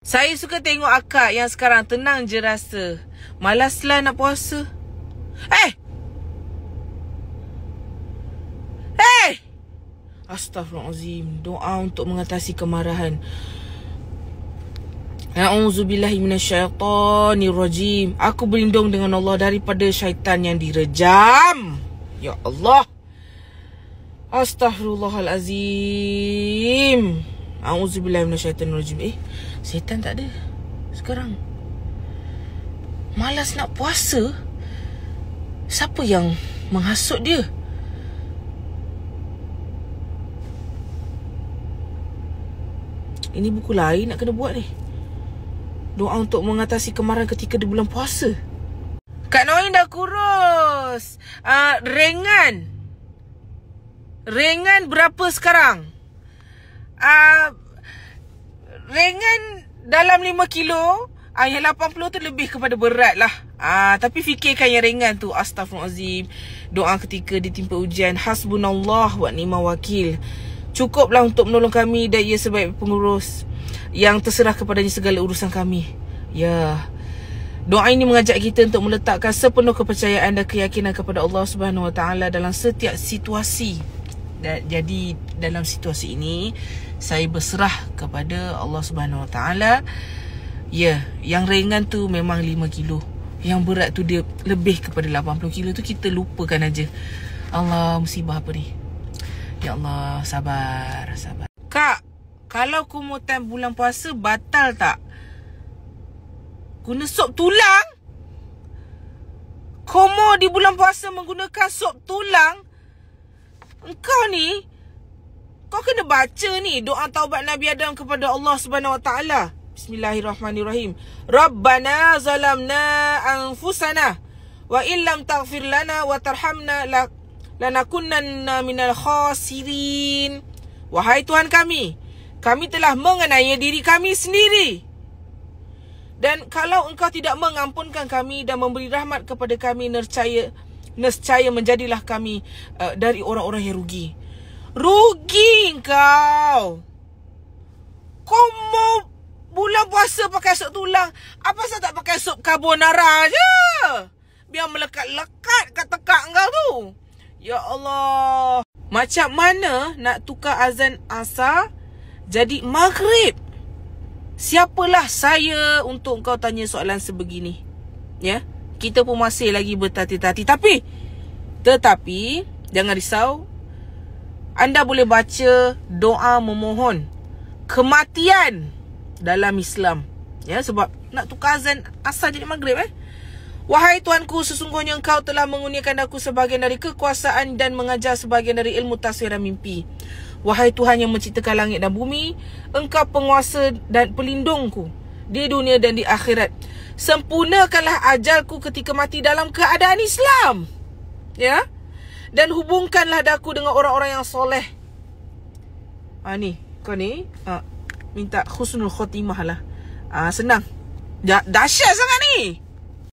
Saya suka tengok akak yang sekarang tenang je rasa. Malaslah nak puasa. Astaghfirullahalazim. Doa untuk mengatasi kemarahan. A'udzubillahi minasyaitonirrajim. Aku berlindung dengan Allah daripada syaitan yang direjam. Ya Allah. Astaghfirullahalazim. A'udzubillahi minasyaitonirrajim. Syaitan tak ada sekarang. Malas nak puasa. Siapa yang menghasut dia? Ini buku lain nak kena buat ni. Doa untuk mengatasi kemarahan ketika di bulan puasa. Kak Noin dah kurus. Ringan berapa sekarang? Ringan dalam 5 kilo. Yang 80 tu lebih kepada berat lah. Tapi fikirkan yang ringan tu. Astaghfirullahalazim. Doa ketika ditimpa ujian. Hasbunallah wa ni'mal wakil. Cukuplah untuk menolong kami dan ia sebaik pengurus yang terserah kepadanya segala urusan kami. Ya. Doa ini mengajak kita untuk meletakkan sepenuh kepercayaan dan keyakinan kepada Allah Subhanahu Wa Taala dalam setiap situasi. Jadi dalam situasi ini saya berserah kepada Allah Subhanahu Wa Taala. Ya, yang ringan tu memang 5 kilo. Yang berat tu dia lebih kepada 80 kilo tu kita lupakan aja. Allah, musibah apa ni? Ya Allah, sabar. Kak, kalau kumutan bulan puasa batal tak? Guna sop tulang? Komo di bulan puasa menggunakan sop tulang? Engkau ni, kau kena baca ni doa taubat Nabi Adam kepada Allah Subhanahu Wa Taala. Bismillahirrahmanirrahim. Rabbana zalamna anfusana wa illam taghfir lana wa tarhamna lanakunanna minal khasirin. Wahai Tuhan kami telah menganiaya diri kami sendiri. Dan kalau engkau tidak mengampunkan kami dan memberi rahmat kepada kami, nescaya menjadilah kami dari orang-orang yang rugi. Rugi engkau. Kau mau bulan puasa pakai sup tulang, apa asal tak pakai sup carbonara je? Biar melekat-lekat kat tekak engkau tu. Ya Allah. Macam mana nak tukar azan asar jadi maghrib? Siapalah saya untuk kau tanya soalan sebegini? Ya, kita pun masih lagi bertati-tati. Tetapi jangan risau. Anda boleh baca doa memohon kematian dalam Islam. Ya, sebab nak tukar azan asar jadi maghrib. Wahai Tuanku, sesungguhnya engkau telah mengurniakan aku sebahagian dari kekuasaan dan mengajar sebahagian dari ilmu taswiran mimpi. Wahai Tuhan yang menciptakan langit dan bumi, engkau penguasa dan pelindungku di dunia dan di akhirat. Sempurnakanlah ajalku ketika mati dalam keadaan Islam. Ya. Dan hubungkanlah daku dengan orang-orang yang soleh. Ni, kau ni minta husnul khotimah lah. Senang. Dahsyat sangat ni.